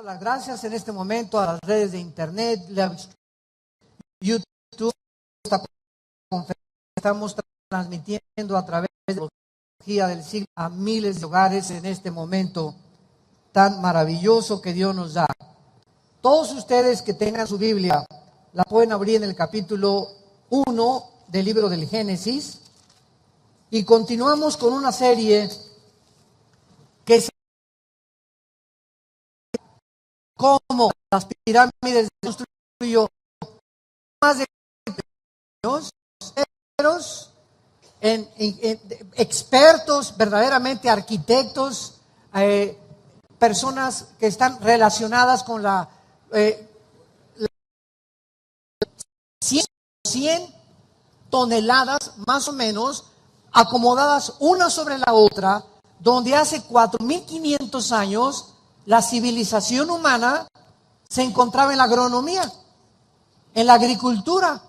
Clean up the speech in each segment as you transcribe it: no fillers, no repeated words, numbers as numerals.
las gracias en este momento a las redes de internet, YouTube, esta conferencia estamos transmitiendo a través de la tecnología del siglo a miles de hogares en este momento tan maravilloso que Dios nos da. Todos ustedes que tengan su Biblia, la pueden abrir en el capítulo 1 del libro del Génesis y continuamos con una serie que se como las pirámides se construyó más de años, en expertos, verdaderamente arquitectos, personas que están relacionadas con la 100 toneladas más o menos, acomodadas una sobre la otra, donde hace 4.500 años la civilización humana se encontraba en la agronomía, en la agricultura,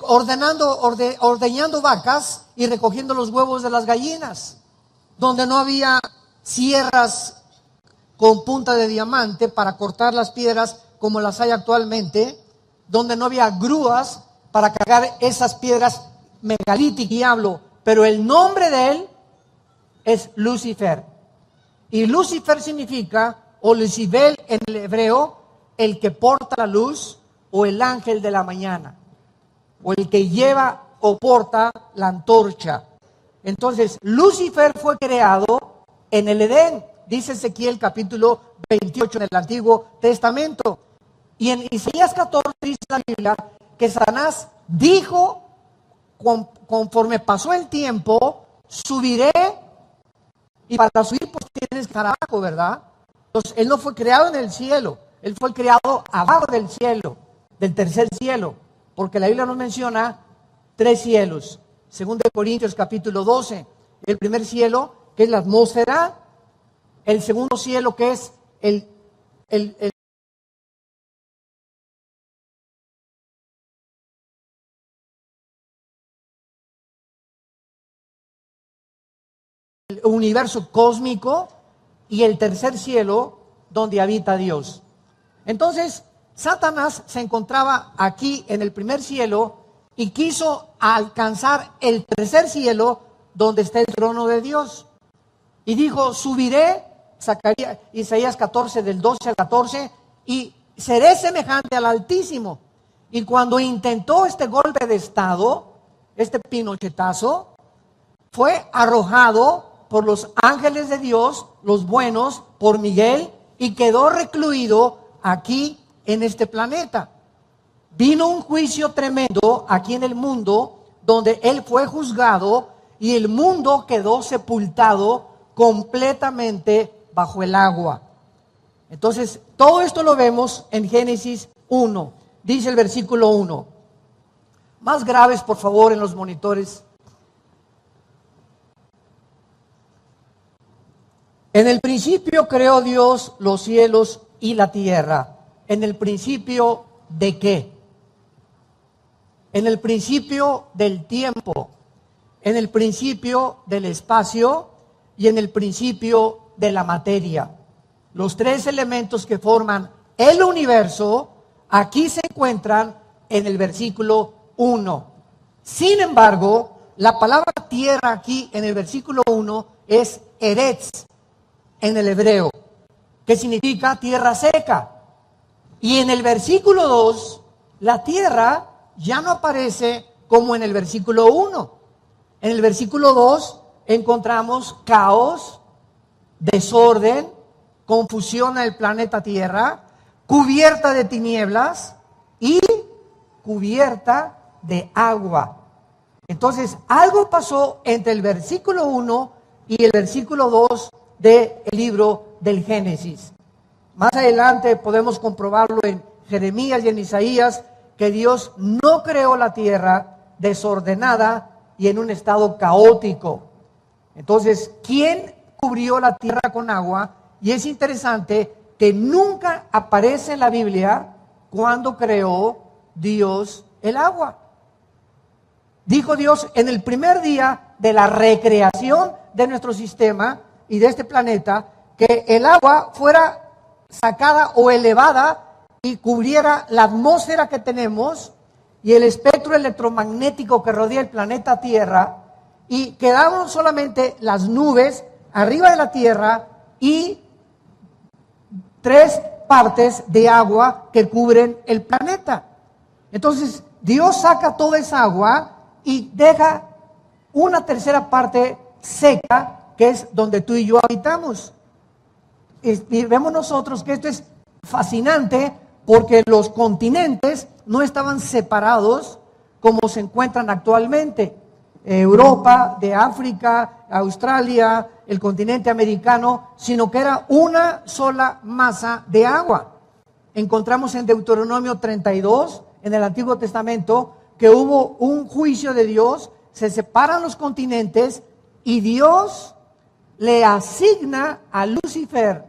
ordeñando vacas y recogiendo los huevos de las gallinas, donde no había sierras con punta de diamante para cortar las piedras como las hay actualmente, donde no había grúas para cargar esas piedras megalíticas. Diablo, pero el nombre de él es Lucifer. Y Lucifer significa, o Lucibel en el hebreo, el que porta la luz o el ángel de la mañana, o el que lleva o porta la antorcha. Entonces, Lucifer fue creado en el Edén, dice Ezequiel capítulo 28 en el Antiguo Testamento. Y en Isaías 14 dice la Biblia que Satanás dijo, conforme pasó el tiempo, subiré. Y para subir, pues tienes que estar abajo, ¿verdad? Entonces, él no fue creado en el cielo, él fue creado abajo del cielo, del tercer cielo, porque la Biblia nos menciona 3 cielos. Según de Corintios capítulo 12, el primer cielo, que es la atmósfera, el segundo cielo, que es el universo cósmico, y el tercer cielo donde habita Dios. Entonces, Satanás se encontraba aquí en el primer cielo y quiso alcanzar el tercer cielo donde está el trono de Dios. Y dijo, subiré, Isaías 14 del 12 al 14, y seré semejante al Altísimo. Y cuando intentó este golpe de estado, este pinochetazo, fue arrojado por los ángeles de Dios, los buenos, por Miguel, y quedó recluido aquí en este planeta. Vino un juicio tremendo aquí en el mundo, donde él fue juzgado y el mundo quedó sepultado completamente bajo el agua. Entonces, todo esto lo vemos en Génesis 1. Dice el versículo 1. Más graves, por favor, en los monitores. En el principio creó Dios los cielos y la tierra. ¿En el principio de qué? En el principio del tiempo, en el principio del espacio y en el principio de la materia. Los 3 elementos que forman el universo aquí se encuentran en el versículo 1. Sin embargo, la palabra tierra aquí en el versículo 1 es eretz en el hebreo, que significa tierra seca. Y en el versículo 2, la tierra ya no aparece como en el versículo 1. En el versículo 2 encontramos caos, desorden, confusión en el planeta Tierra, cubierta de tinieblas y cubierta de agua. Entonces, algo pasó entre el versículo 1 y el versículo 2 del libro del Génesis. Más adelante podemos comprobarlo en Jeremías y en Isaías, que Dios no creó la tierra desordenada y en un estado caótico. Entonces, ¿quién cubrió la tierra con agua? Y es interesante que nunca aparece en la Biblia cuando creó Dios el agua. Dijo Dios en el primer día de la recreación de nuestro sistema y de este planeta, que el agua fuera sacada o elevada y cubriera la atmósfera que tenemos y el espectro electromagnético que rodea el planeta Tierra, y quedaron solamente las nubes arriba de la Tierra y 3 partes de agua que cubren el planeta. Entonces, Dios saca toda esa agua y deja una tercera parte seca, que es donde tú y yo habitamos. Y vemos nosotros que esto es fascinante porque los continentes no estaban separados como se encuentran actualmente. Europa, de África, Australia, el continente americano, sino que era una sola masa de agua. Encontramos en Deuteronomio 32, en el Antiguo Testamento, que hubo un juicio de Dios, se separan los continentes y Dios le asigna a Lucifer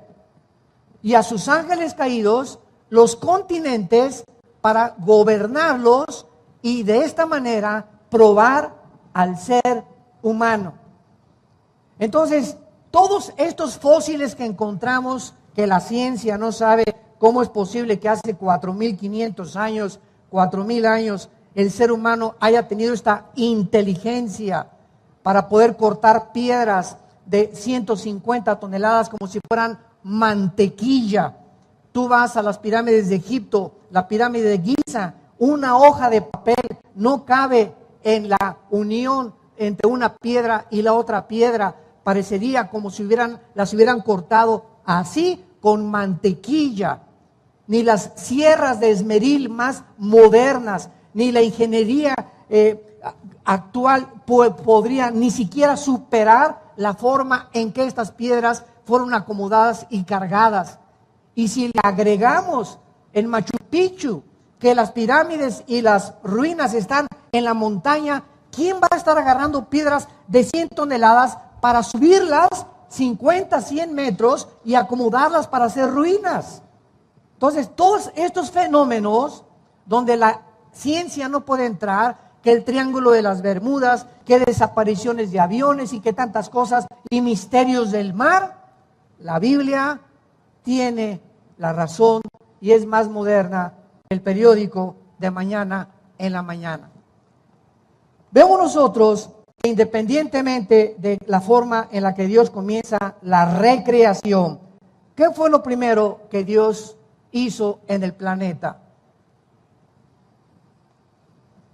y a sus ángeles caídos los continentes para gobernarlos y de esta manera probar al ser humano. Entonces, todos estos fósiles que encontramos, que la ciencia no sabe cómo es posible que hace 4.500 años, 4.000 años, el ser humano haya tenido esta inteligencia para poder cortar piedras de 150 toneladas como si fueran mantequilla. Tú vas a las pirámides de Egipto, la pirámide de Giza, una hoja de papel no cabe en la unión entre una piedra y la otra piedra. Parecería como si las hubieran cortado así con mantequilla. Ni las sierras de esmeril más modernas, ni la ingeniería actual podría ni siquiera superar la forma en que estas piedras fueron acomodadas y cargadas. Y si le agregamos en Machu Picchu que las pirámides y las ruinas están en la montaña, ¿quién va a estar agarrando piedras de 100 toneladas para subirlas 50, 100 metros y acomodarlas para hacer ruinas? Entonces, todos estos fenómenos donde la ciencia no puede entrar, que el Triángulo de las Bermudas, que desapariciones de aviones y que tantas cosas y misterios del mar, la Biblia tiene la razón y es más moderna que el periódico de mañana en la mañana. Vemos nosotros que independientemente de la forma en la que Dios comienza la recreación, ¿qué fue lo primero que Dios hizo en el planeta?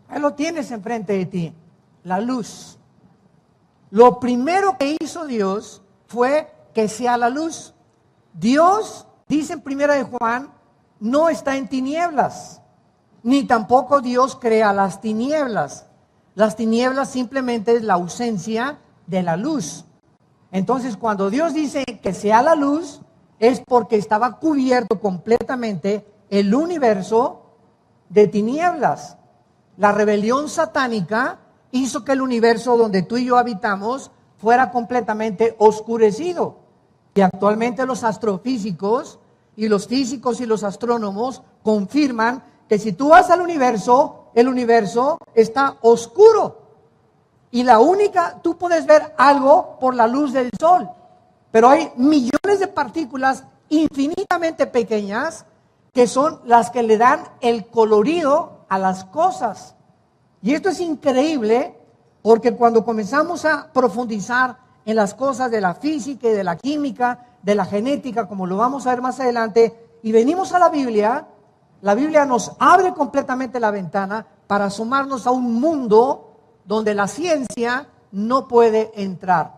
Ahí lo tienes enfrente de ti, la luz. Lo primero que hizo Dios fue que sea la luz. Dios, dice en 1 de Juan, no está en tinieblas, ni tampoco Dios crea las tinieblas. Las tinieblas simplemente es la ausencia de la luz. Entonces, cuando Dios dice que sea la luz, es porque estaba cubierto completamente el universo de tinieblas. La rebelión satánica hizo que el universo donde tú y yo habitamos fuera completamente oscurecido. Y actualmente los astrofísicos y los físicos y los astrónomos confirman que si tú vas al universo, el universo está oscuro. Y tú puedes ver algo por la luz del sol. Pero hay millones de partículas infinitamente pequeñas que son las que le dan el colorido a las cosas. Y esto es increíble porque cuando comenzamos a profundizar en las cosas de la física y de la química, de la genética, como lo vamos a ver más adelante, y venimos a la Biblia nos abre completamente la ventana para asomarnos a un mundo donde la ciencia no puede entrar,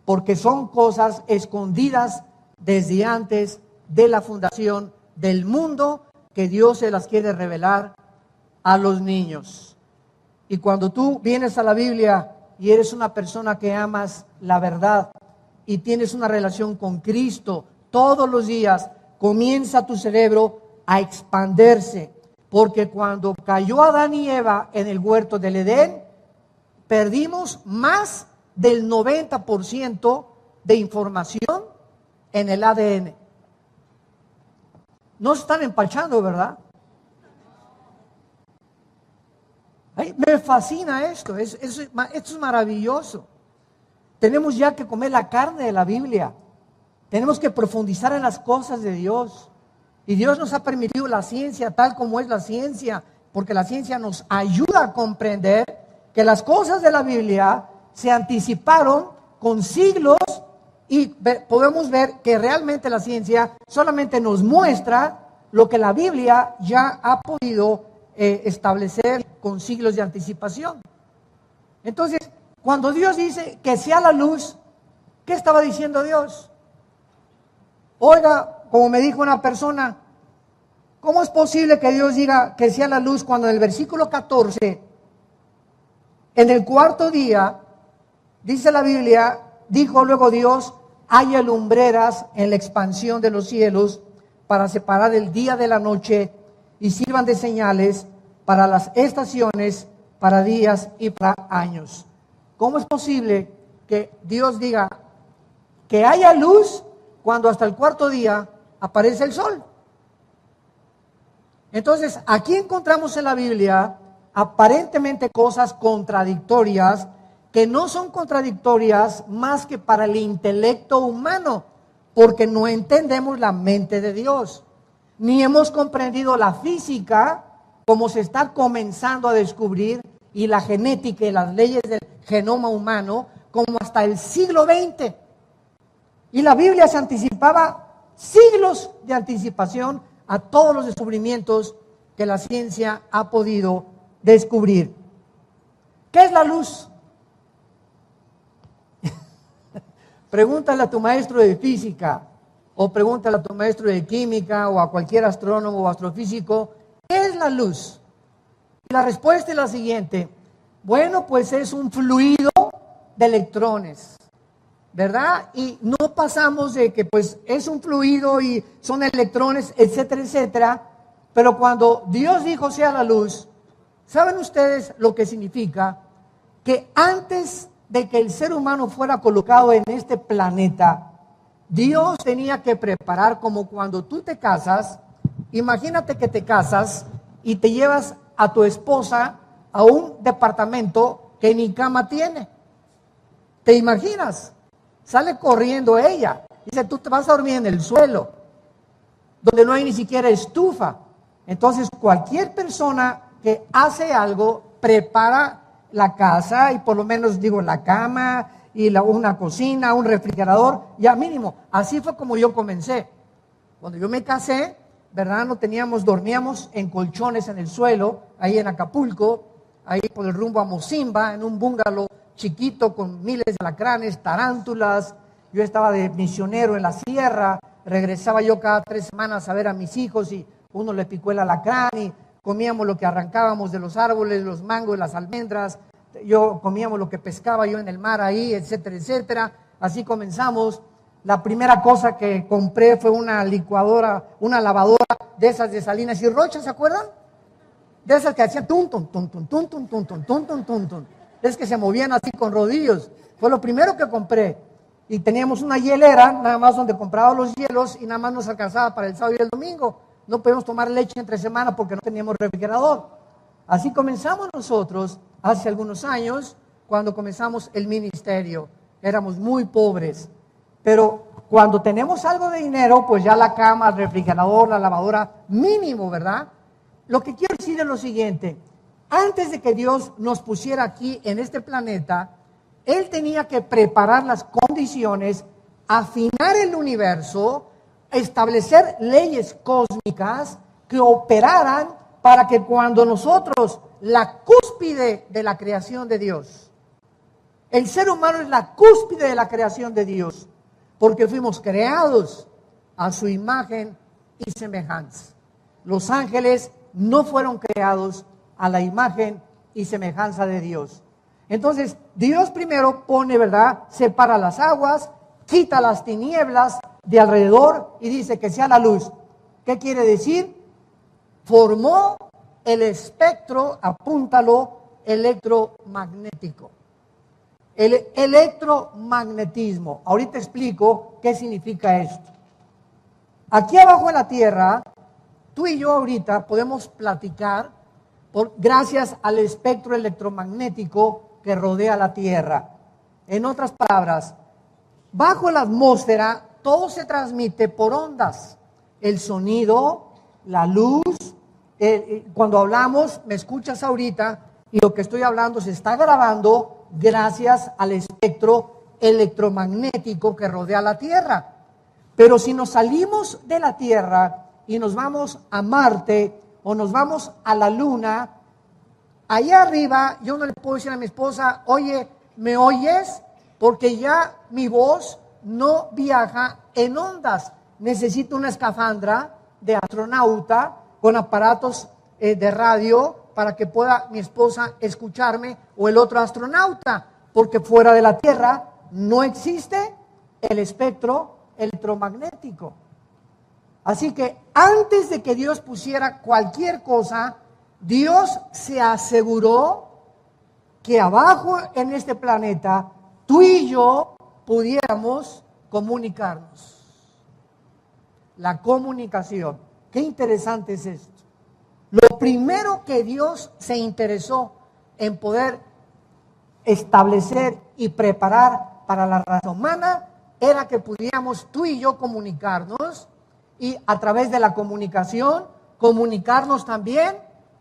porque son cosas escondidas desde antes de la fundación del mundo que Dios se las quiere revelar a los niños. Y cuando tú vienes a la Biblia y eres una persona que amas la verdad y tienes una relación con Cristo todos los días, comienza tu cerebro a expandirse, porque cuando cayó Adán y Eva en el huerto del Edén, perdimos más del 90% de información en el ADN. No se están empachando, ¿verdad? Ay, me fascina esto, esto es maravilloso. Tenemos ya que comer la carne de la Biblia. Tenemos que profundizar en las cosas de Dios. Y Dios nos ha permitido la ciencia tal como es la ciencia, porque la ciencia nos ayuda a comprender que las cosas de la Biblia se anticiparon con siglos y podemos ver que realmente la ciencia solamente nos muestra lo que la Biblia ya ha podido establecer con siglos de anticipación. Entonces, cuando Dios dice que sea la luz, ¿qué estaba diciendo Dios? Oiga, como me dijo una persona, ¿cómo es posible que Dios diga que sea la luz cuando en el versículo 14, en el cuarto día, dice la Biblia, dijo luego Dios, haya lumbreras en la expansión de los cielos para separar el día de la noche y sirvan de señales para las estaciones, para días y para años? ¿Cómo es posible que Dios diga que haya luz cuando hasta el cuarto día aparece el sol? Entonces, aquí encontramos en la Biblia aparentemente cosas contradictorias que no son contradictorias más que para el intelecto humano, porque no entendemos la mente de Dios, ni hemos comprendido la física como se está comenzando a descubrir y la genética y las leyes del genoma humano como hasta el siglo XX. Y la Biblia se anticipaba siglos de anticipación a todos los descubrimientos que la ciencia ha podido descubrir. ¿Qué es la luz? Pregúntale a tu maestro de física, o pregúntale a tu maestro de química, o a cualquier astrónomo o astrofísico, ¿qué es la luz? Y la respuesta es la siguiente: bueno, pues es un fluido de electrones, ¿verdad? Y no pasamos de que pues es un fluido y son electrones, etcétera, etcétera. Pero cuando Dios dijo sea la luz, ¿saben ustedes lo que significa? Que antes de que el ser humano fuera colocado en este planeta, Dios tenía que preparar, como cuando tú te casas. Imagínate que te casas y te llevas a tu esposa a un departamento que ni cama tiene. ¿Te imaginas? Sale corriendo ella. Dice, tú te vas a dormir en el suelo, donde no hay ni siquiera estufa. Entonces, cualquier persona que hace algo, prepara la casa y por lo menos, digo, la cama y una cocina, un refrigerador, ya mínimo. Así fue como yo comencé. Cuando yo me casé, ¿verdad? Dormíamos en colchones en el suelo, ahí en Acapulco, ahí por el rumbo a Mocimba, en un bungalow chiquito con miles de alacranes, tarántulas. Yo estaba de misionero en la sierra, regresaba yo cada 3 semanas a ver a mis hijos y uno le picó el alacrán y comíamos lo que arrancábamos de los árboles, los mangos, las almendras. Comíamos lo que pescaba yo en el mar ahí, etcétera, etcétera. Así comenzamos. La primera cosa que compré fue una licuadora, una lavadora de esas de Salinas y Rocha, ¿se acuerdan? De esas que hacían tum, tum, tum, tum, tum, tum, tum, tum, tum, tum, tum, tum. Es que se movían así con rodillos. Fue lo primero que compré. Y teníamos una hielera, nada más donde compraba los hielos y nada más nos alcanzaba para el sábado y el domingo. No podíamos tomar leche entre semana porque no teníamos refrigerador. Así comenzamos nosotros hace algunos años, cuando comenzamos el ministerio. Éramos muy pobres. Pero cuando tenemos algo de dinero, pues ya la cama, el refrigerador, la lavadora, mínimo, ¿verdad? Lo que quiero decir es lo siguiente: antes de que Dios nos pusiera aquí en este planeta, Él tenía que preparar las condiciones, afinar el universo, establecer leyes cósmicas que operaran para que cuando nosotros, la cúspide de la creación de Dios, el ser humano es la cúspide de la creación de Dios, porque fuimos creados a su imagen y semejanza. Los ángeles no fueron creados a la imagen y semejanza de Dios. Entonces, Dios primero pone, ¿verdad? Separa las aguas, quita las tinieblas de alrededor y dice que sea la luz. ¿Qué quiere decir? Formó el espectro, apúntalo, electromagnético. El electromagnetismo. Ahorita explico qué significa esto. Aquí abajo en la tierra, tú y yo ahorita podemos platicar gracias al espectro electromagnético que rodea la tierra. En otras palabras, bajo la atmósfera todo se transmite por ondas. El sonido, la luz. Cuando hablamos, me escuchas ahorita, y lo que estoy hablando se está grabando gracias al espectro electromagnético que rodea la Tierra. Pero si nos salimos de la Tierra y nos vamos a Marte o nos vamos a la Luna, allá arriba yo no le puedo decir a mi esposa, oye, ¿me oyes? Porque ya mi voz no viaja en ondas. Necesito una escafandra de astronauta con aparatos de radio para que pueda mi esposa escucharme o el otro astronauta, porque fuera de la Tierra no existe el espectro electromagnético. Así que antes de que Dios pusiera cualquier cosa, Dios se aseguró que abajo en este planeta tú y yo pudiéramos comunicarnos. La comunicación. Qué interesante es esto. Lo primero que Dios se interesó en poder establecer y preparar para la raza humana era que pudiéramos tú y yo comunicarnos, y a través de la comunicación comunicarnos también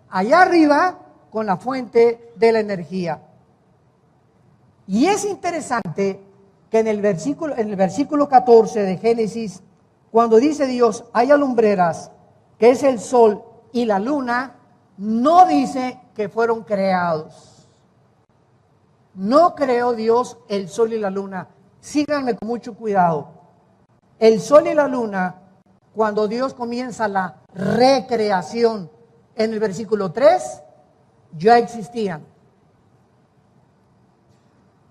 allá arriba con la fuente de la energía. Y es interesante que en el versículo 14 de Génesis, cuando dice Dios, haya lumbreras, que es el sol y la luna, no dice que fueron creados. No creó Dios el sol y la luna. Síganme con mucho cuidado. El sol y la luna, cuando Dios comienza la recreación en el versículo 3, ya existían.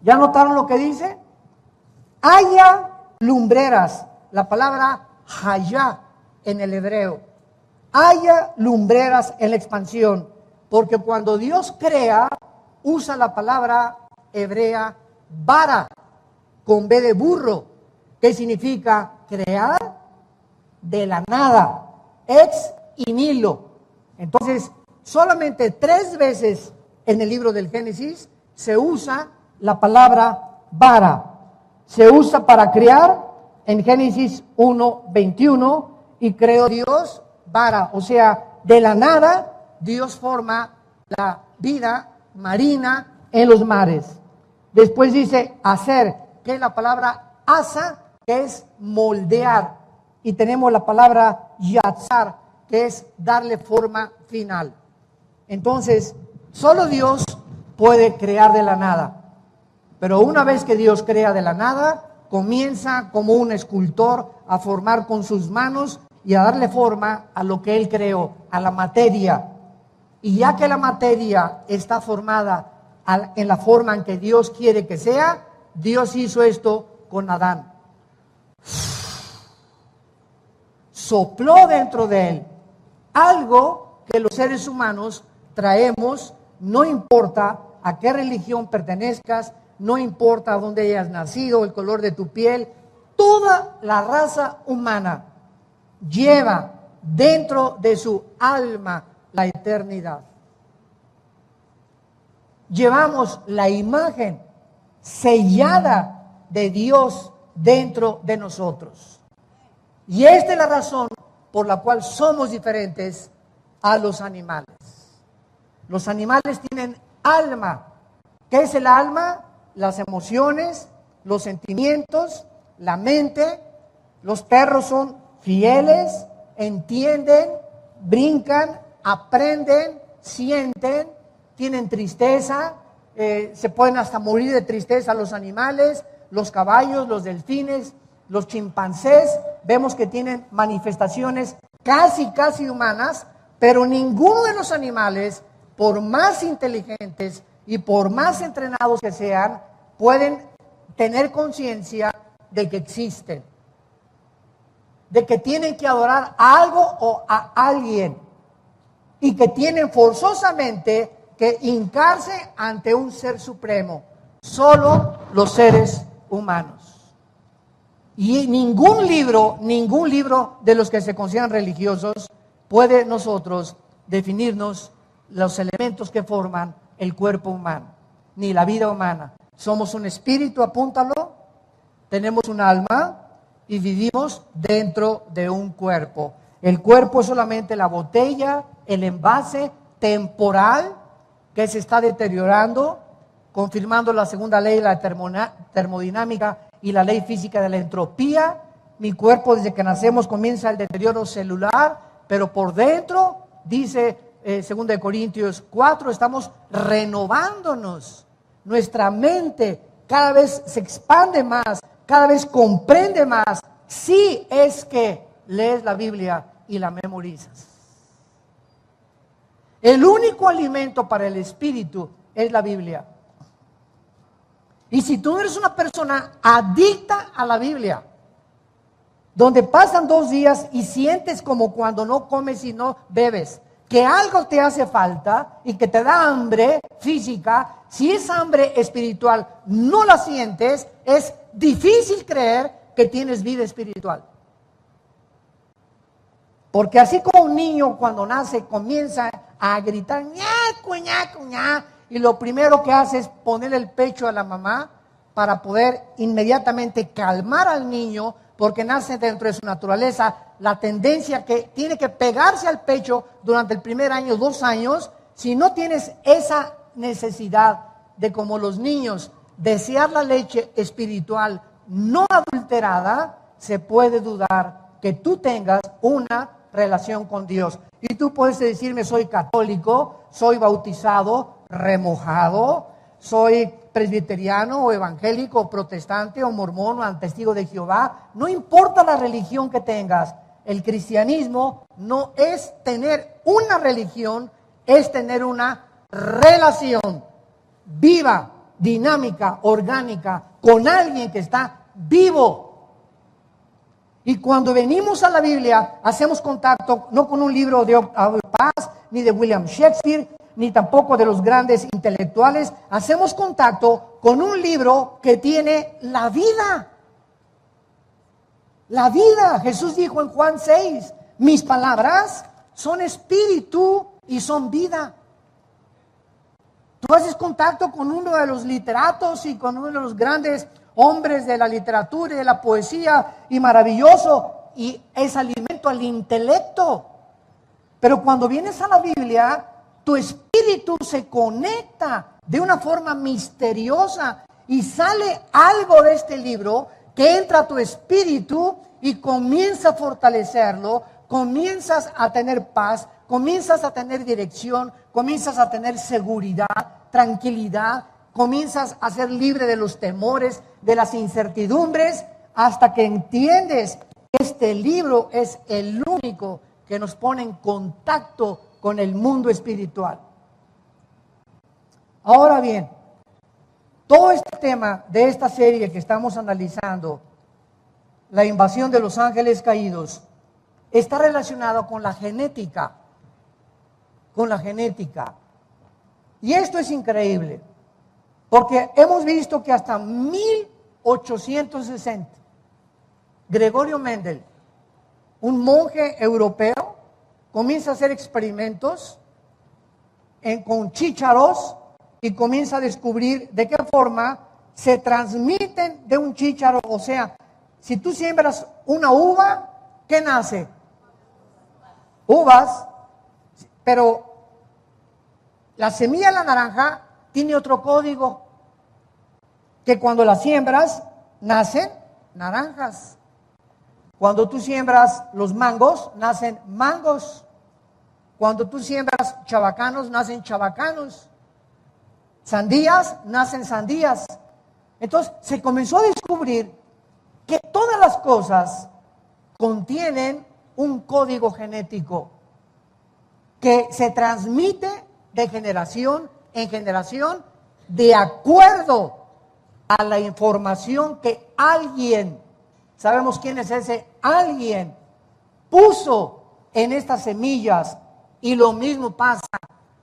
¿Ya notaron lo que dice? Haya lumbreras. La palabra hayá en el hebreo. Haya lumbreras en la expansión. Porque cuando Dios crea, usa la palabra hebrea bara, con B de burro, que significa crear de la nada, ex nihilo. Entonces, solamente 3 veces en el libro del Génesis se usa la palabra bara. Se usa para crear en Génesis 1:21, y creó Dios bara, o sea, de la nada Dios forma la vida marina en los mares. Después dice hacer, que es la palabra asa, que es moldear, y tenemos la palabra yatzar, que es darle forma final. Entonces, solo Dios puede crear de la nada. Pero una vez que Dios crea de la nada, comienza como un escultor a formar con sus manos y a darle forma a lo que Él creó, a la materia. Y ya que la materia está formada en la forma en que Dios quiere que sea, Dios hizo esto con Adán. Sopló dentro de él algo que los seres humanos traemos, no importa a qué religión pertenezcas, no importa dónde hayas nacido, el color de tu piel, toda la raza humana lleva dentro de su alma la eternidad. Llevamos la imagen sellada de Dios dentro de nosotros. Y esta es la razón por la cual somos diferentes a los animales. Los animales tienen alma. ¿Qué es el alma? Las emociones, los sentimientos, la mente. Los perros son fieles, entienden, brincan, aprenden, sienten, tienen tristeza, se pueden hasta morir de tristeza los animales, los caballos, los delfines, los chimpancés. Vemos que tienen manifestaciones casi humanas, pero ninguno de los animales, por más inteligentes y por más entrenados que sean, pueden tener conciencia de que existen, de que tienen que adorar a algo o a alguien, y que tienen forzosamente que hincarse ante un ser supremo. Solo los seres humanos. Y ningún libro de los que se consideran religiosos puede nosotros definirnos los elementos que forman el cuerpo humano, ni la vida humana. Somos un espíritu, apúntalo, tenemos un alma, y vivimos dentro de un cuerpo. El cuerpo es solamente la botella, el envase temporal que se está deteriorando, confirmando la segunda ley de la termodinámica y la ley física de la entropía. Mi cuerpo desde que nacemos comienza el deterioro celular, pero por dentro, dice 2 Corintios 4, estamos renovándonos. Nuestra mente cada vez se expande más, cada vez comprende más, si es que lees la Biblia y la memorizas. El único alimento para el espíritu es la Biblia. Y si tú eres una persona adicta a la Biblia, donde pasan 2 días y sientes como cuando no comes y no bebes, que algo te hace falta y que te da hambre física, si esa hambre espiritual no la sientes, es difícil creer que tienes vida espiritual. Porque así como un niño cuando nace comienza a gritar, ñaco, ñaco, ña, y lo primero que hace es poner el pecho a la mamá para poder inmediatamente calmar al niño, porque nace dentro de su naturaleza la tendencia que tiene que pegarse al pecho durante el primer año, 2 años. Si no tienes esa necesidad de, como los niños, desear la leche espiritual no adulterada, se puede dudar que tú tengas una relación con Dios. Y tú puedes decirme, soy católico, soy bautizado, remojado, soy presbiteriano o evangélico o protestante o mormón o testigo de Jehová. No importa la religión que tengas, el cristianismo no es tener una religión, es tener una relación viva, dinámica, orgánica, con alguien que está vivo. Y cuando venimos a la Biblia, hacemos contacto no con un libro de Octavio Paz, ni de William Shakespeare, ni tampoco de los grandes intelectuales. Hacemos contacto con un libro que tiene la vida. La vida. Jesús dijo en Juan 6, mis palabras son espíritu y son vida. Tú haces contacto con uno de los literatos y con uno de los grandes hombres de la literatura y de la poesía, y maravilloso, y es alimento al intelecto. Pero cuando vienes a la Biblia, tu espíritu se conecta de una forma misteriosa y sale algo de este libro que entra a tu espíritu y comienza a fortalecerlo, comienzas a tener paz, comienzas a tener dirección, comienzas a tener seguridad, tranquilidad, comienzas a ser libre de los temores, de las incertidumbres, hasta que entiendes que este libro es el único que nos pone en contacto con el mundo espiritual. Ahora bien, todo este tema de esta serie que estamos analizando, la invasión de los ángeles caídos, está relacionado con la genética. Con la genética. Y esto es increíble, porque hemos visto que hasta 1860, Gregorio Mendel, un monje europeo, comienza a hacer experimentos con chícharos y comienza a descubrir de qué forma se transmiten de un chícharo. O sea, si tú siembras una uva, ¿qué nace? Uvas, pero la semilla de la naranja tiene otro código, que cuando la siembras, nacen naranjas. Cuando tú siembras los mangos, nacen mangos. Cuando tú siembras chabacanos, nacen chabacanos. Sandías, nacen sandías. Entonces, se comenzó a descubrir que todas las cosas contienen un código genético que se transmite de generación en generación de acuerdo a la información que alguien, sabemos quién es ese alguien, puso en estas semillas. Y lo mismo pasa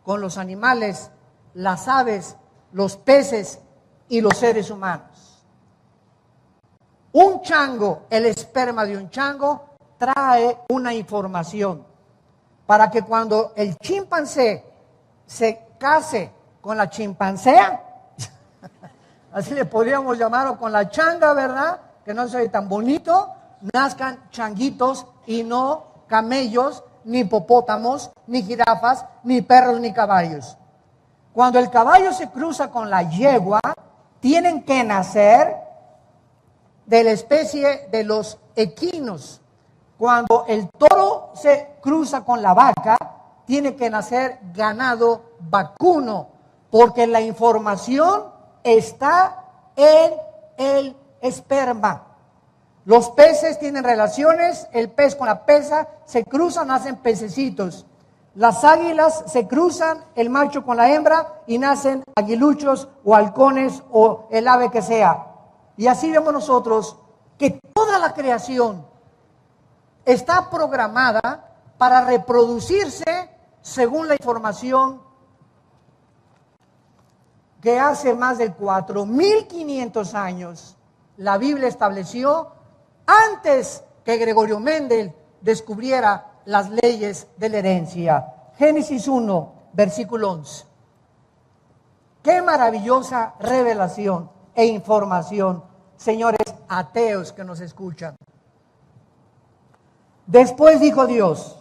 con los animales, las aves, los peces y los seres humanos. Un chango, el esperma de un chango, trae una información para que cuando el chimpancé se case con la chimpancea, así le podríamos llamar, o con la changa, ¿verdad? Que no se ve tan bonito, nazcan changuitos y no camellos, ni hipopótamos, ni jirafas, ni perros, ni caballos. Cuando el caballo se cruza con la yegua, tienen que nacer de la especie de los equinos. Cuando el toro se cruza con la vaca, tiene que nacer ganado vacuno, porque la información está en el esperma. Los peces tienen relaciones, el pez con la peza se cruzan, nacen pececitos. Las águilas se cruzan, el macho con la hembra, y nacen aguiluchos o halcones o el ave que sea. Y así vemos nosotros que toda la creación está programada para reproducirse según la información que hace más de 4.500 años la Biblia estableció antes que Gregorio Mendel descubriera las leyes de la herencia. Génesis 1, versículo 11. Qué maravillosa revelación e información, señores ateos que nos escuchan. Después dijo Dios,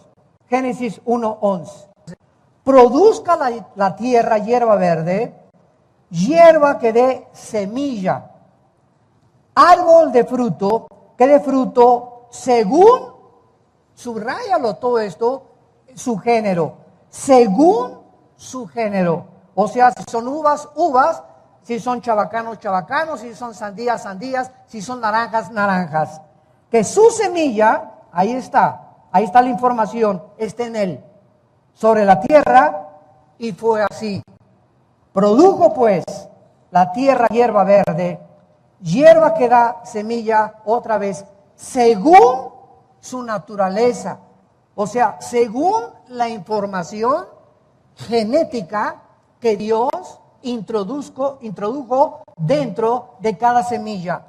Génesis 1, 11, produzca la tierra hierba verde, hierba que dé semilla, árbol de fruto que dé fruto según, subráyalo todo esto, su género, según su género. O sea, si son uvas, uvas, si son chabacanos, chabacanos, si son sandías, sandías, si son naranjas, naranjas. Que su semilla, ahí está la información, está en él, sobre la tierra, y fue así. Produjo pues la tierra hierba verde, hierba que da semilla otra vez, según su naturaleza. O sea, según la información genética que Dios introdujo dentro de cada semilla.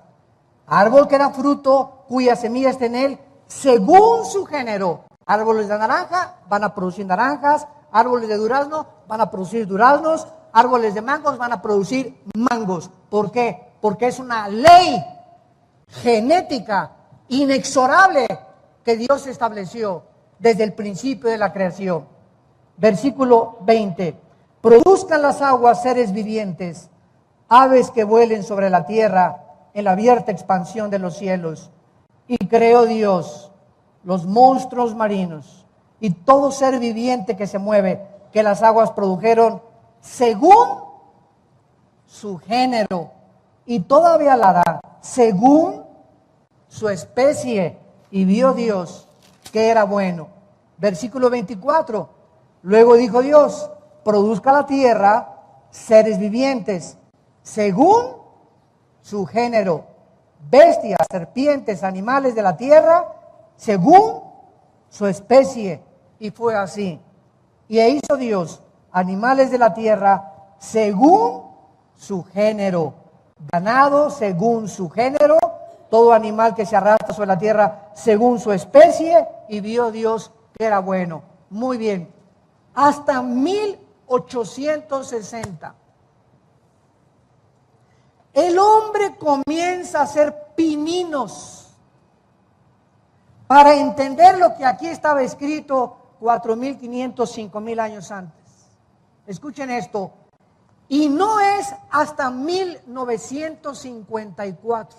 Árbol que da fruto, cuya semilla está en él, según su género. Árboles de naranja van a producir naranjas, árboles de durazno van a producir duraznos, árboles de mangos van a producir mangos. ¿Por qué? Porque es una ley genética inexorable que Dios estableció desde el principio de la creación. Versículo 20. Produzcan las aguas seres vivientes, aves que vuelen sobre la tierra en la abierta expansión de los cielos. Y creó Dios los monstruos marinos y todo ser viviente que se mueve, que las aguas produjeron según su género, y todavía la da según su especie, y vio Dios que era bueno. Versículo 24. Luego dijo Dios, produzca la tierra seres vivientes según su género, bestias, serpientes, animales de la tierra, según su especie. Y fue así. Y hizo Dios animales de la tierra según su género, ganado según su género, todo animal que se arrastra sobre la tierra según su especie, y vio Dios que era bueno. Muy bien. Hasta 1860. El hombre comienza a hacer pininos para entender lo que aquí estaba escrito 4.500, 5.000 años antes. Escuchen esto. Y no es hasta 1954.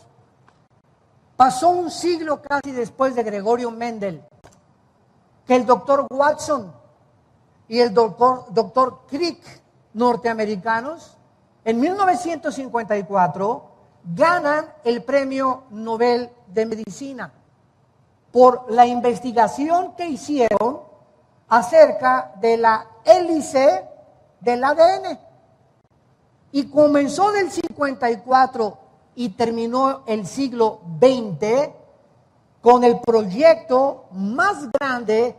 Pasó un siglo casi después de Gregorio Mendel, que el doctor Watson y el doctor Crick, norteamericanos, en 1954 ganan el premio Nobel de Medicina por la investigación que hicieron acerca de la hélice del ADN. Y comenzó del 54 y terminó el siglo XX con el proyecto más grande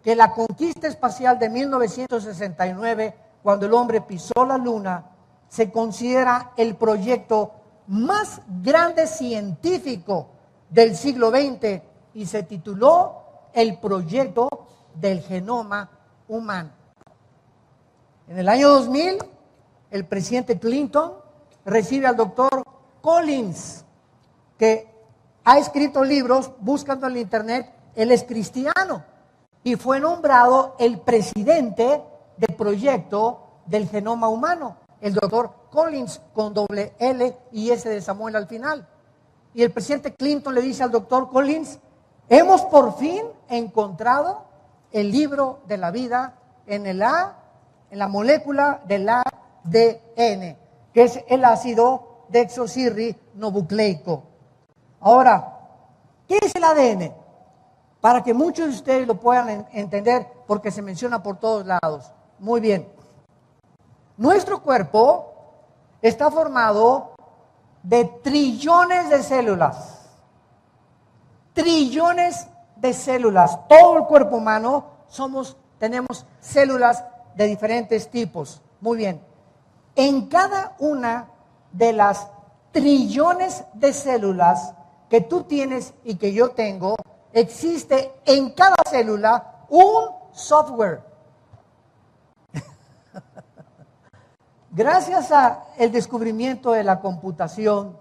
que la conquista espacial de 1969, cuando el hombre pisó la luna. Se considera el proyecto más grande científico del siglo XX y se tituló el proyecto del genoma humano. En el año 2000, el presidente Clinton recibe al doctor Collins, que ha escrito libros, buscando en la internet, él es cristiano y fue nombrado el presidente del proyecto del genoma humano, el doctor Collins, con doble L y S de Samuel al final. Y el presidente Clinton le dice al doctor Collins: hemos por fin encontrado el libro de la vida en la molécula del ADN, que es el ácido desoxirribonucleico. Ahora, ¿qué es el ADN? Para que muchos de ustedes lo puedan entender, porque se menciona por todos lados. Muy bien. Nuestro cuerpo está formado de trillones de células. Trillones de células. Todo el cuerpo humano tenemos células de diferentes tipos. Muy bien. En cada una de las trillones de células que tú tienes y que yo tengo, existe en cada célula un software. Gracias al descubrimiento de la computación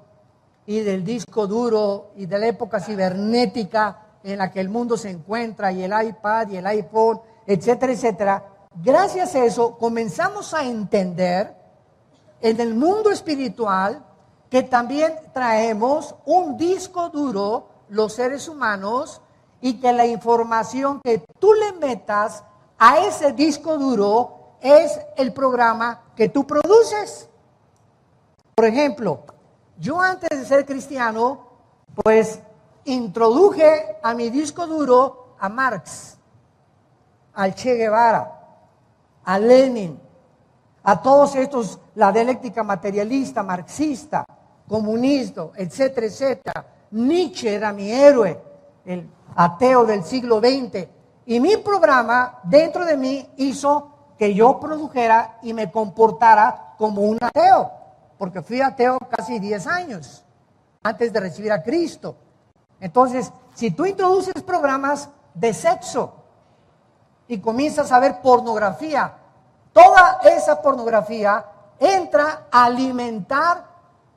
y del disco duro y de la época cibernética en la que el mundo se encuentra, y el iPad y el iPhone, etcétera, etcétera, gracias a eso comenzamos a entender en el mundo espiritual que también traemos un disco duro, los seres humanos, y que la información que tú le metas a ese disco duro es el programa que tú produces. Por ejemplo, yo antes de ser cristiano, pues introduje a mi disco duro a Marx, al Che Guevara, a Lenin, a todos estos, la dialéctica materialista, marxista, comunista, etcétera, etcétera. Nietzsche era mi héroe, el ateo del siglo XX. Y mi programa dentro de mí hizo que yo produjera y me comportara como un ateo, porque fui ateo casi 10 años antes de recibir a Cristo. Entonces, si tú introduces programas de sexo y comienzas a ver pornografía, toda esa pornografía entra a alimentar,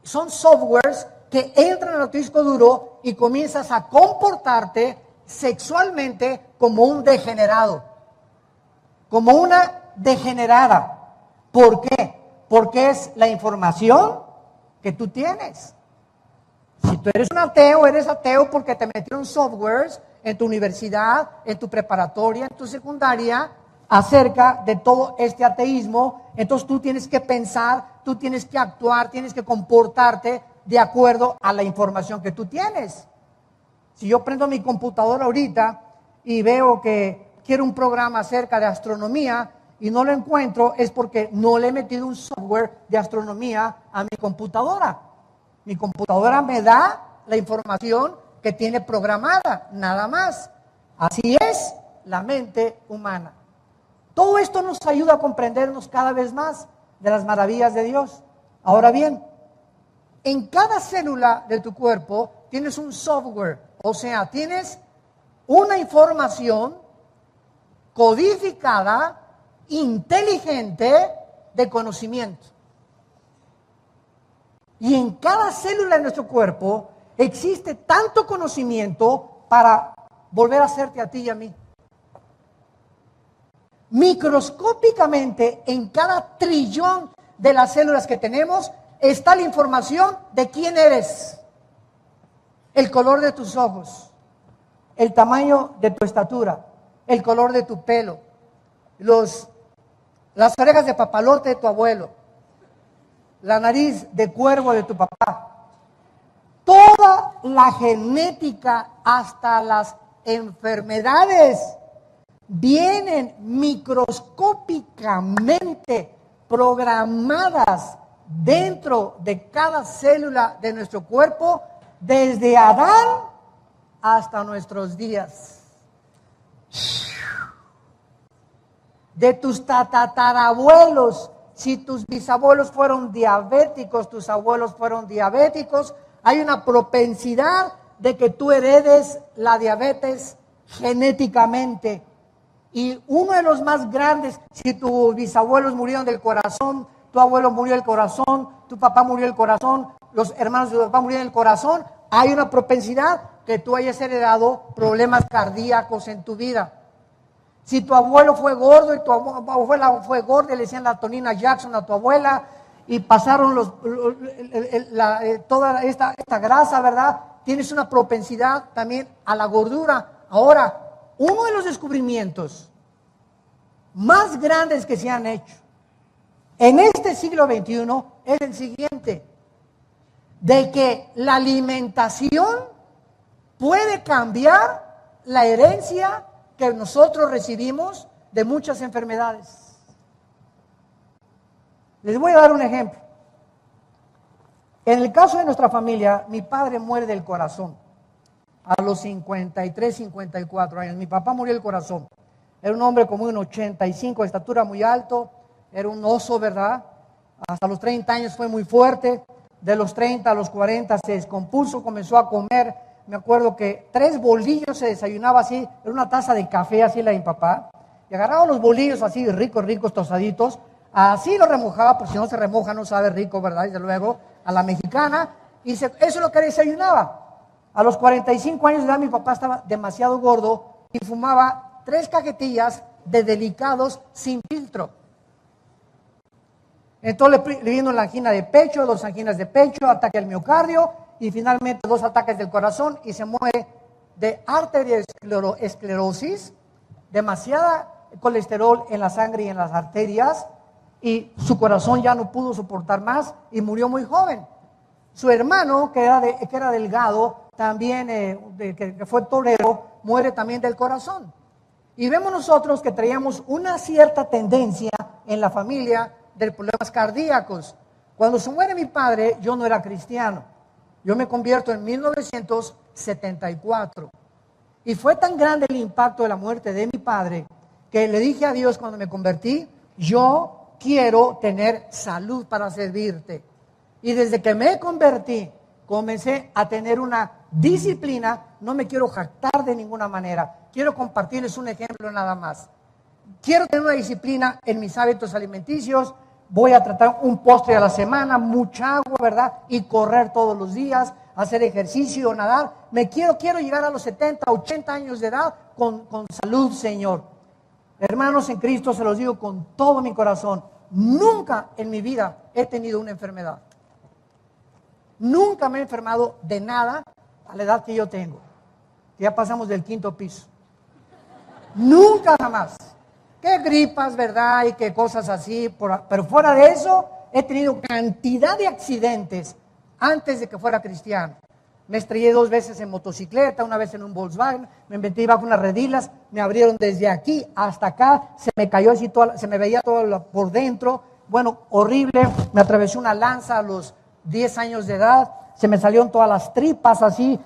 son softwares que entran a tu disco duro y comienzas a comportarte sexualmente como un degenerado, como una degenerada. ¿Por qué? Porque es la información que tú tienes. Si tú eres ateo porque te metieron softwares en tu universidad, en tu preparatoria, en tu secundaria, acerca de todo este ateísmo. Entonces tú tienes que pensar, tú tienes que actuar, tienes que comportarte de acuerdo a la información que tú tienes. Si yo prendo mi computadora ahorita y veo que quiero un programa acerca de astronomía y no lo encuentro, es porque no le he metido un software de astronomía a mi computadora. Mi computadora me da la información que tiene programada, nada más. Así es la mente humana. Todo esto nos ayuda a comprendernos cada vez más de las maravillas de Dios. Ahora bien, en cada célula de tu cuerpo tienes un software, o sea, tienes una información codificada, inteligente, de conocimiento. Y en cada célula de nuestro cuerpo existe tanto conocimiento para volver a hacerte a ti y a mí. Microscópicamente, en cada trillón de las células que tenemos, está la información de quién eres, el color de tus ojos, el tamaño de tu estatura, el color de tu pelo, las orejas de papalote de tu abuelo, la nariz de cuervo de tu papá. Toda la genética, hasta las enfermedades, vienen microscópicamente programadas dentro de cada célula de nuestro cuerpo, desde Adán hasta nuestros días. De tus tatarabuelos, si tus bisabuelos fueron diabéticos, tus abuelos fueron diabéticos, hay una propensidad de que tú heredes la diabetes genéticamente. Y uno de los más grandes, si tus bisabuelos murieron del corazón, tu abuelo murió del corazón, tu papá murió del corazón, los hermanos de tu papá murieron del corazón, hay una propensidad que tú hayas heredado problemas cardíacos en tu vida. Si tu abuelo fue gordo y tu abuela fue gorda, le decían la Tonina Jackson a tu abuela, y pasaron toda esta grasa, ¿verdad? Tienes una propensidad también a la gordura. Ahora, uno de los descubrimientos más grandes que se han hecho en este siglo XXI es el siguiente: de que la alimentación puede cambiar la herencia que nosotros recibimos de muchas enfermedades. Les voy a dar un ejemplo. En el caso de nuestra familia, mi padre muere del corazón a los 53, 54 años. Mi papá murió del corazón. Era un hombre como un 85 de estatura, muy alto. Era un oso, ¿verdad? Hasta los 30 años fue muy fuerte. De los 30 a los 40 se descompuso, comenzó a comer. Me acuerdo que 3 bolillos se desayunaba así, era una taza de café, así la de mi papá. Y agarraba los bolillos así, ricos, tostaditos. Así lo remojaba, porque si no se remoja no sabe rico, ¿verdad? Desde luego, a la mexicana. Y eso es lo que desayunaba. A los 45 años de edad mi papá estaba demasiado gordo y fumaba 3 cajetillas de Delicados sin filtro. Entonces le vino la angina de pecho, 2 anginas de pecho, ataque al miocardio y finalmente 2 ataques del corazón y se muere de arteriosclerosis, demasiada colesterol en la sangre y en las arterias, y su corazón ya no pudo soportar más y murió muy joven. Su hermano, que era delgado, también que fue torero, muere también del corazón. Y vemos nosotros que traíamos una cierta tendencia en la familia de problemas cardíacos. Cuando se muere mi padre, yo no era cristiano. Yo me convierto en 1974. Y fue tan grande el impacto de la muerte de mi padre que le dije a Dios cuando me convertí: yo quiero tener salud para servirte. Y desde que me convertí, comencé a tener una disciplina. No me quiero jactar de ninguna manera. Quiero compartirles un ejemplo nada más. Quiero tener una disciplina en mis hábitos alimenticios. Voy a tratar un postre a la semana, mucha agua, ¿verdad? Y correr todos los días, hacer ejercicio, nadar. Quiero llegar a los 70, 80 años de edad con salud, Señor. Hermanos en Cristo, se los digo con todo mi corazón, nunca en mi vida he tenido una enfermedad. Nunca me he enfermado de nada a la edad que yo tengo. Ya pasamos del 5º piso. Nunca jamás. Qué gripas, ¿verdad? Y qué cosas así. Pero fuera de eso, he tenido cantidad de accidentes antes de que fuera cristiano. Me estrellé 2 veces en motocicleta, una vez en un Volkswagen, me metí bajo unas redilas, me abrieron desde aquí hasta acá, se me cayó así, se me veía todo por dentro. Bueno, horrible. Me atravesó una lanza a los 10 años de edad, se me salieron todas las tripas así.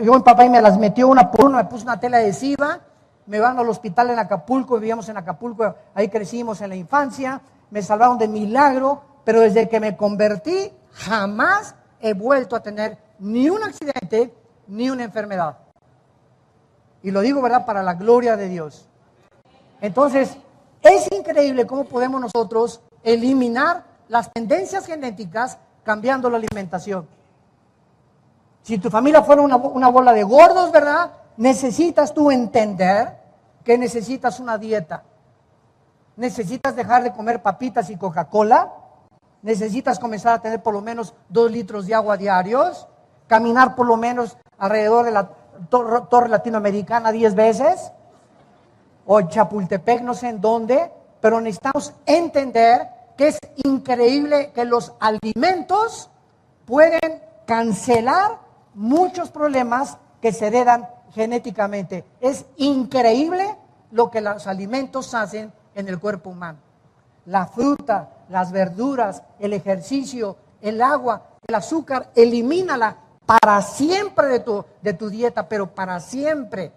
Yo, mi papá, y me las metió una por una, me puso una tela adhesiva. Me van al hospital en Acapulco, vivíamos en Acapulco, ahí crecimos en la infancia, me salvaron de milagro, pero desde que me convertí jamás he vuelto a tener ni un accidente ni una enfermedad. Y lo digo, ¿verdad?, para la gloria de Dios. Entonces, es increíble cómo podemos nosotros eliminar las tendencias genéticas cambiando la alimentación. Si tu familia fuera una bola de gordos, ¿verdad?, necesitas tú entender que necesitas una dieta. Necesitas dejar de comer papitas y Coca-Cola. Necesitas comenzar a tener por lo menos 2 litros de agua diarios. Caminar por lo menos alrededor de la Torre Latinoamericana 10 veces. O Chapultepec, no sé en dónde. Pero necesitamos entender que es increíble que los alimentos pueden cancelar muchos problemas que se heredan genéticamente. Es increíble lo que los alimentos hacen en el cuerpo humano. La fruta, las verduras, el ejercicio, el agua, el azúcar, elimínala para siempre de tu dieta, pero para siempre.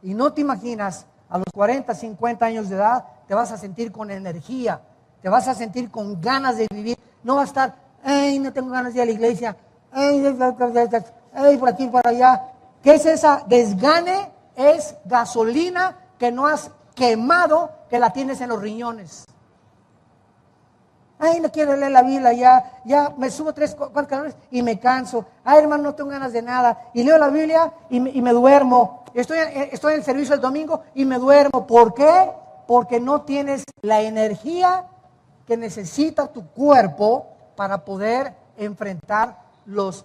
Y no te imaginas, a los 40, 50 años de edad, te vas a sentir con energía, te vas a sentir con ganas de vivir. No vas a estar, ay, no tengo ganas de ir a la iglesia, ay, por aquí, por allá. ¿Qué es esa desgane? Es gasolina que no has quemado, que la tienes en los riñones. Ay, no quiero leer la Biblia, ya me subo 4 escalones y me canso. Ay, hermano, no tengo ganas de nada. Y leo la Biblia y me duermo. Estoy en el servicio el domingo y me duermo. ¿Por qué? Porque no tienes la energía que necesita tu cuerpo para poder enfrentar las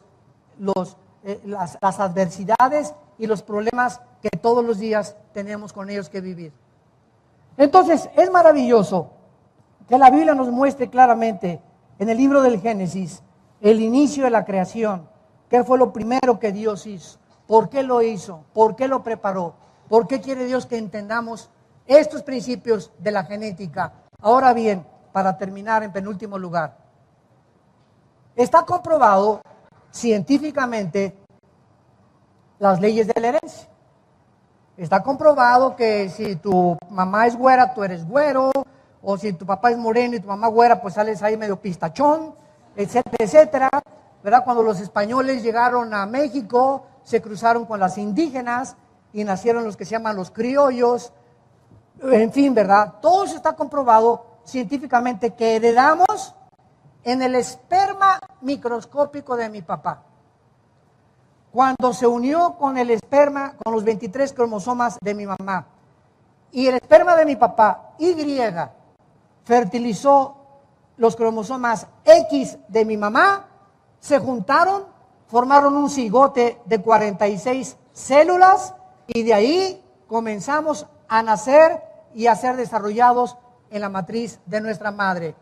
adversidades y los problemas que todos los días tenemos con ellos que vivir. Entonces, es maravilloso que la Biblia nos muestre claramente en el libro del Génesis el inicio de la creación, qué fue lo primero que Dios hizo, por qué lo hizo, por qué lo preparó, por qué quiere Dios que entendamos estos principios de la genética. Ahora bien, para terminar en penúltimo lugar, está comprobado científicamente las leyes de la herencia. Está comprobado que si tu mamá es güera, tú eres güero, o si tu papá es moreno y tu mamá güera, pues sales ahí medio pistachón, etcétera, etcétera. ¿Verdad? Cuando los españoles llegaron a México, se cruzaron con las indígenas y nacieron los que se llaman los criollos. En fin, ¿verdad? Todo eso está comprobado científicamente que heredamos en el esperma microscópico de mi papá. Cuando se unió con el esperma, con los 23 cromosomas de mi mamá, y el esperma de mi papá, Y, fertilizó los cromosomas X de mi mamá, se juntaron, formaron un cigote de 46 células, y de ahí comenzamos a nacer y a ser desarrollados en la matriz de nuestra madre.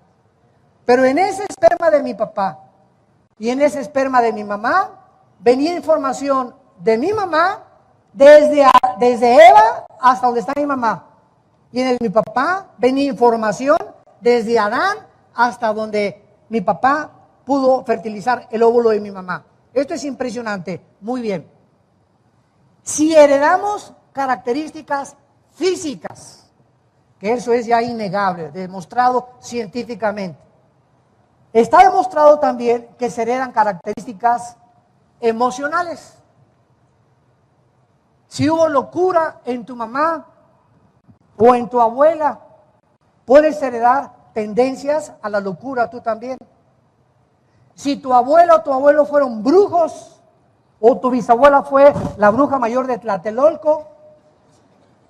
Pero en ese esperma de mi papá y en ese esperma de mi mamá, venía información de mi mamá desde Eva hasta donde está mi mamá. Y en el de mi papá venía información desde Adán hasta donde mi papá pudo fertilizar el óvulo de mi mamá. Esto es impresionante. Muy bien. Si heredamos características físicas, que eso es ya innegable, demostrado científicamente, está demostrado también que se heredan características emocionales. Si hubo locura en tu mamá o en tu abuela, puedes heredar tendencias a la locura tú también. Si tu abuela o tu abuelo fueron brujos, o tu bisabuela fue la bruja mayor de Tlatelolco,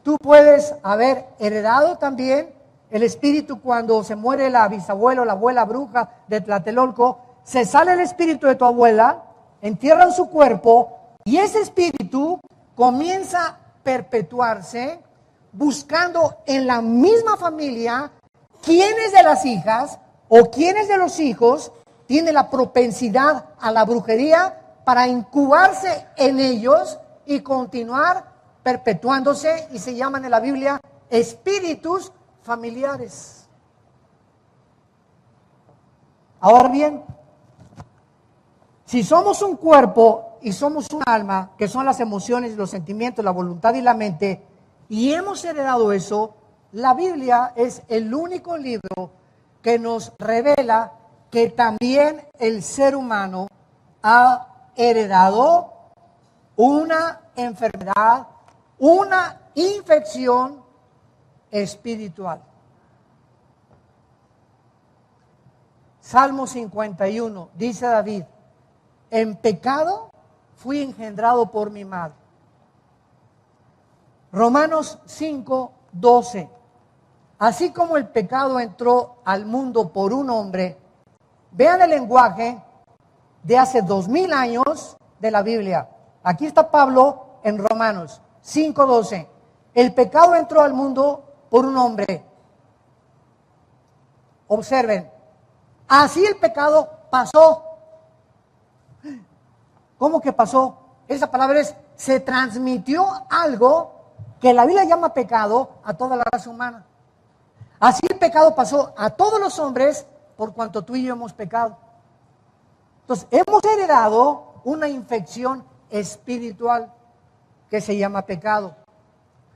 tú puedes haber heredado también el espíritu. Cuando se muere la bisabuela o la abuela bruja de Tlatelolco, se sale el espíritu de tu abuela, entierran su cuerpo y ese espíritu comienza a perpetuarse buscando en la misma familia quiénes de las hijas o quiénes de los hijos tienen la propensidad a la brujería para incubarse en ellos y continuar perpetuándose, y se llaman en la Biblia espíritus familiares. Ahora bien, si somos un cuerpo y somos un alma, que son las emociones, los sentimientos, la voluntad y la mente, y hemos heredado eso, la Biblia es el único libro que nos revela que también el ser humano ha heredado una enfermedad, una infección espiritual. Salmo 51, dice David: en pecado fui engendrado por mi madre. Romanos 5, 12. Así como el pecado entró al mundo por un hombre, vean el lenguaje de hace 2000 años de la Biblia. Aquí está Pablo en Romanos 5, 12. El pecado entró al mundo por un hombre. Observen, así el pecado pasó. ¿Cómo que pasó? Esa palabra es, se transmitió algo que la Biblia llama pecado a toda la raza humana. Así el pecado pasó a todos los hombres por cuanto tú y yo hemos pecado. Entonces, hemos heredado una infección espiritual que se llama pecado.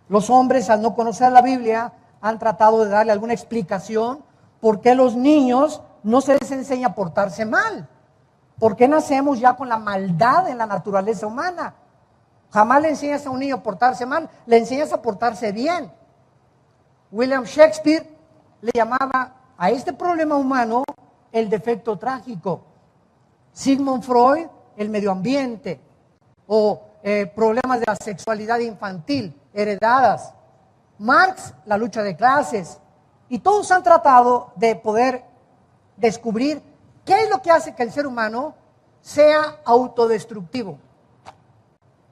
Los hombres, al no conocer la Biblia, han tratado de darle alguna explicación por qué a los niños no se les enseña a portarse mal. ¿Por qué nacemos ya con la maldad en la naturaleza humana? Jamás le enseñas a un niño a portarse mal, le enseñas a portarse bien. William Shakespeare le llamaba a este problema humano el defecto trágico. Sigmund Freud, el medio ambiente, o problemas de la sexualidad infantil heredadas. Marx, la lucha de clases. Y todos han tratado de poder descubrir qué es lo que hace que el ser humano sea autodestructivo.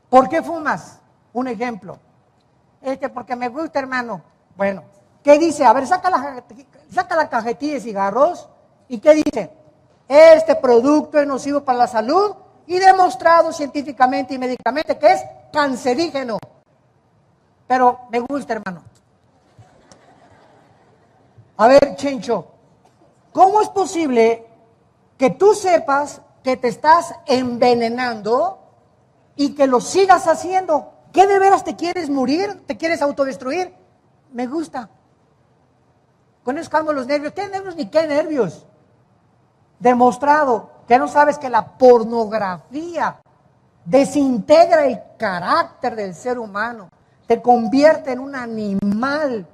¿Por qué fumas? Un ejemplo. Porque me gusta, hermano. Bueno, ¿qué dice? A ver, saca la cajetilla de cigarros. ¿Y qué dice? Este producto es nocivo para la salud y demostrado científicamente y médicamente que es cancerígeno. Pero me gusta, hermano. A ver, Chencho, ¿cómo es posible que tú sepas que te estás envenenando y que lo sigas haciendo? ¿Qué de veras te quieres morir? ¿Te quieres autodestruir? Me gusta. Con eso calmo los nervios. ¿Qué nervios ni qué nervios? Demostrado que no sabes que la pornografía desintegra el carácter del ser humano, te convierte en un animal,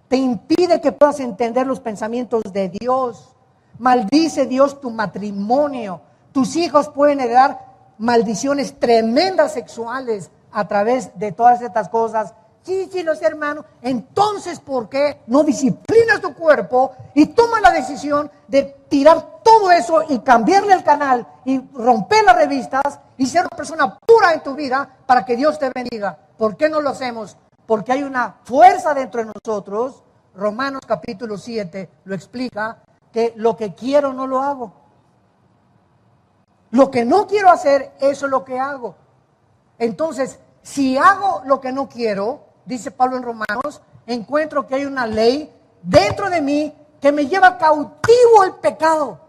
te impide que puedas entender los pensamientos de Dios. Maldice Dios tu matrimonio. Tus hijos pueden heredar maldiciones tremendas sexuales a través de todas estas cosas. Sí, los hermanos. Entonces, ¿por qué no disciplinas tu cuerpo y tomas la decisión de tirar todo eso y cambiarle el canal y romper las revistas y ser una persona pura en tu vida para que Dios te bendiga? ¿Por qué no lo hacemos? Porque hay una fuerza dentro de nosotros. Romanos capítulo 7 lo explica, que lo que quiero no lo hago. Lo que no quiero hacer, eso es lo que hago. Entonces, si hago lo que no quiero, dice Pablo en Romanos, encuentro que hay una ley dentro de mí que me lleva cautivo el pecado.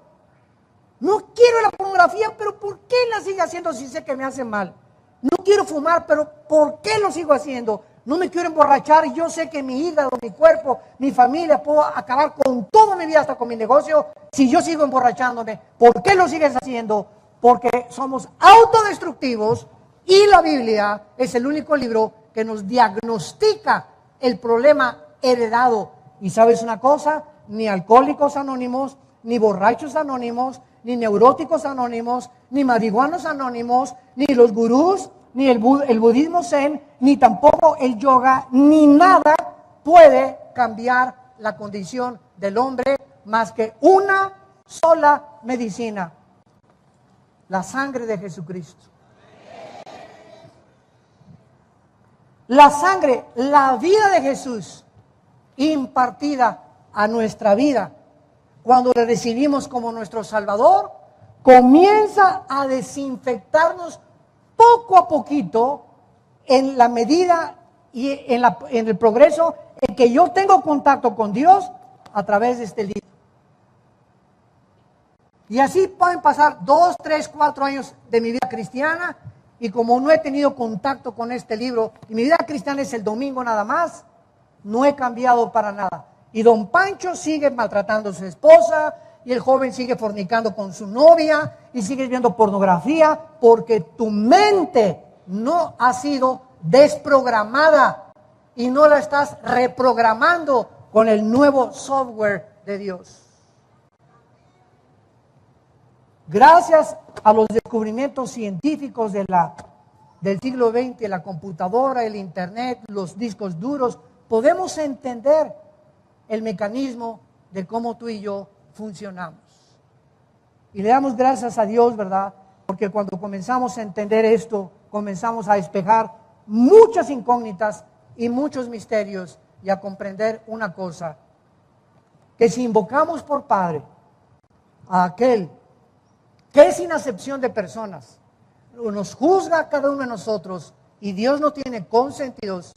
No quiero la pornografía, pero ¿por qué la sigo haciendo si sé que me hace mal? No quiero fumar, pero ¿por qué lo sigo haciendo? No me quiero emborrachar y yo sé que mi hígado, mi cuerpo, mi familia, puedo acabar con toda mi vida, hasta con mi negocio, si yo sigo emborrachándome. ¿Por qué lo sigues haciendo? Porque somos autodestructivos y la Biblia es el único libro que nos diagnostica el problema heredado. Y ¿sabes una cosa? Ni Alcohólicos Anónimos, ni Borrachos Anónimos, ni Neuróticos Anónimos, ni Marihuanos Anónimos, ni los gurús, ni el budismo zen, ni tampoco el yoga, ni nada puede cambiar la condición del hombre más que una sola medicina: la sangre de Jesucristo. La sangre, la vida de Jesús impartida a nuestra vida, cuando le recibimos como nuestro Salvador, comienza a desinfectarnos poco a poquito en la medida y en el progreso en que yo tengo contacto con Dios a través de este libro. Y así pueden pasar 2, 3, 4 años de mi vida cristiana, y como no he tenido contacto con este libro, y mi vida cristiana es el domingo nada más, no he cambiado para nada. Y don Pancho sigue maltratando a su esposa, y el joven sigue fornicando con su novia, y sigues viendo pornografía, porque tu mente no ha sido desprogramada, y no la estás reprogramando con el nuevo software de Dios. Gracias a los descubrimientos científicos del siglo XX, la computadora, el internet, los discos duros, podemos entender el mecanismo de cómo tú y yo funcionamos. Y le damos gracias a Dios, ¿verdad? Porque cuando comenzamos a entender esto, comenzamos a despejar muchas incógnitas y muchos misterios, y a comprender una cosa: que si invocamos por Padre a aquel que es sin acepción de personas, nos juzga a cada uno de nosotros, y Dios no tiene consentidos,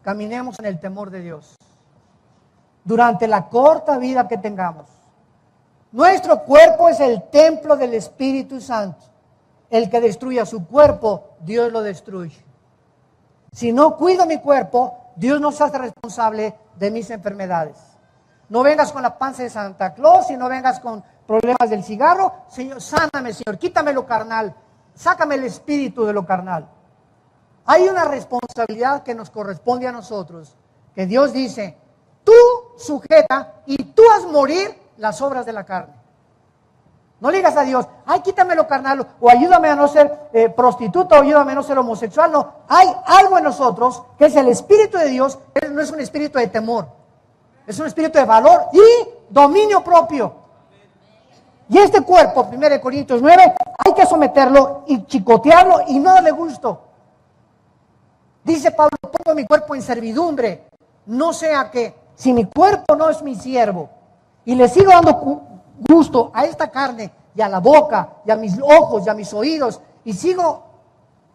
caminemos en el temor de Dios durante la corta vida que tengamos. Nuestro cuerpo es el templo del Espíritu Santo. El que destruya su cuerpo, Dios lo destruye. Si no cuido mi cuerpo, Dios no se hace responsable de mis enfermedades. No vengas con la panza de Santa Claus, y no vengas con problemas del cigarro. Señor, sáname, Señor, quítame lo carnal, sácame el espíritu de lo carnal. Hay una responsabilidad que nos corresponde a nosotros, que Dios dice: tú sujeta y tú haz morir las obras de la carne. No le digas a Dios, ay, quítame lo carnal, o ayúdame a no ser prostituta, o ayúdame a no ser homosexual. No, hay algo en nosotros que es el Espíritu de Dios. Él no es un espíritu de temor, es un espíritu de valor y dominio propio. Y este cuerpo, 1 Corintios 9, hay que someterlo y chicotearlo y no darle gusto. Dice Pablo, pongo mi cuerpo en servidumbre, no sea que si mi cuerpo no es mi siervo y le sigo dando gusto a esta carne y a la boca y a mis ojos y a mis oídos y sigo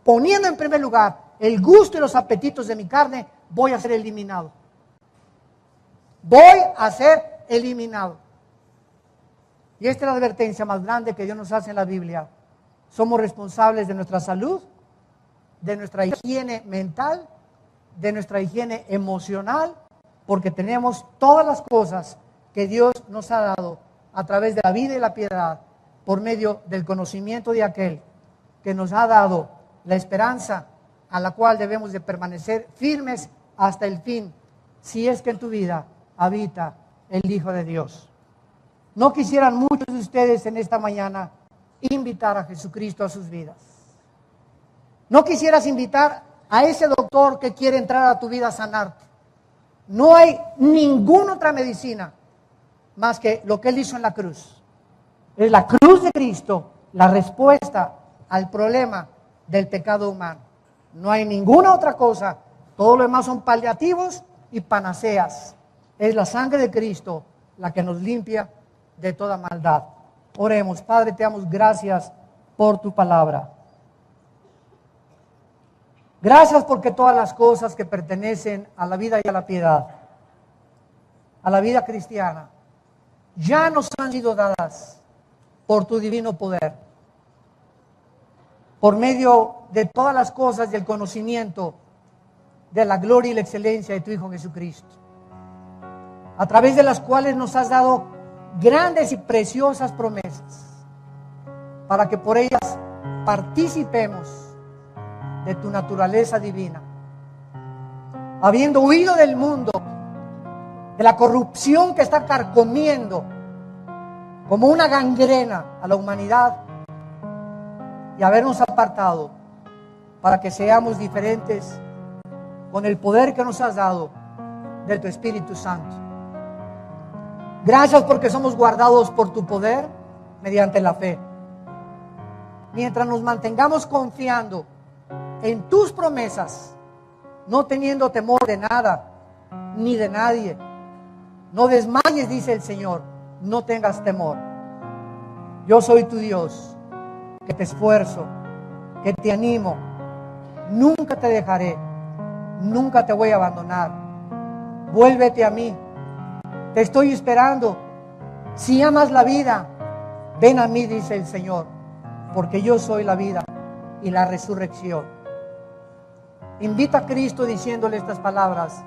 poniendo en primer lugar el gusto y los apetitos de mi carne, voy a ser eliminado. Voy a ser eliminado. Y esta es la advertencia más grande que Dios nos hace en la Biblia. Somos responsables de nuestra salud, de nuestra higiene mental, de nuestra higiene emocional, porque tenemos todas las cosas que Dios nos ha dado a través de la vida y la piedad, por medio del conocimiento de aquel que nos ha dado la esperanza a la cual debemos de permanecer firmes hasta el fin, si es que en tu vida habita el Hijo de Dios. ¿No quisieran muchos de ustedes en esta mañana invitar a Jesucristo a sus vidas? ¿No quisieras invitar a ese doctor que quiere entrar a tu vida a sanarte? No hay ninguna otra medicina más que lo que Él hizo en la cruz. Es la cruz de Cristo la respuesta al problema del pecado humano. No hay ninguna otra cosa. Todo lo demás son paliativos y panaceas. Es la sangre de Cristo la que nos limpia de toda maldad. Oremos. Padre, te damos gracias por tu palabra. Gracias porque todas las cosas que pertenecen a la vida y a la piedad, a la vida cristiana, ya nos han sido dadas por tu divino poder, por medio de todas las cosas y el conocimiento de la gloria y la excelencia de tu Hijo Jesucristo, a través de las cuales nos has dado grandes y preciosas promesas, para que por ellas participemos de tu naturaleza divina, habiendo huido del mundo, de la corrupción que está carcomiendo como una gangrena a la humanidad, y habernos apartado para que seamos diferentes con el poder que nos has dado de tu Espíritu Santo. Gracias porque somos guardados por tu poder mediante la fe. Mientras nos mantengamos confiando en tus promesas, no teniendo temor de nada ni de nadie. No desmayes, dice el Señor, no tengas temor. Yo soy tu Dios, que te esfuerzo, que te animo. Nunca te dejaré, nunca te voy a abandonar. Vuélvete a mí, te estoy esperando. Si amas la vida, ven a mí, dice el Señor, porque yo soy la vida y la resurrección. Invita a Cristo diciéndole estas palabras,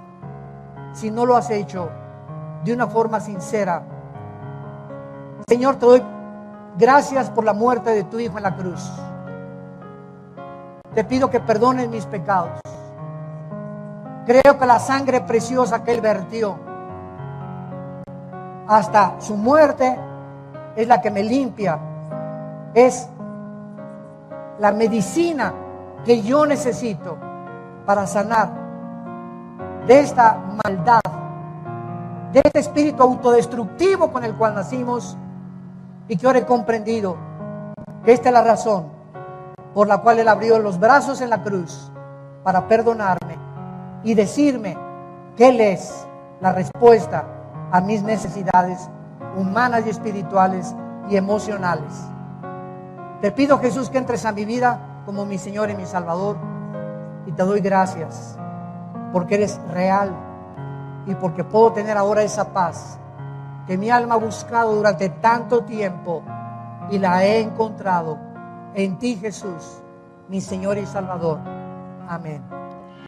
si no lo has hecho de una forma sincera. Señor, te doy gracias por la muerte de tu Hijo en la cruz. Te pido que perdones mis pecados. Creo que la sangre preciosa que Él vertió hasta su muerte es la que me limpia. Es la medicina que yo necesito para sanar de esta maldad, de este espíritu autodestructivo con el cual nacimos, y que ahora he comprendido que esta es la razón por la cual Él abrió los brazos en la cruz para perdonarme y decirme que Él es la respuesta a mis necesidades humanas y espirituales y emocionales. Te pido, Jesús, que entres a mi vida como mi Señor y mi Salvador, y te doy gracias porque eres real y porque puedo tener ahora esa paz que mi alma ha buscado durante tanto tiempo y la he encontrado en ti, Jesús, mi Señor y Salvador. Amén.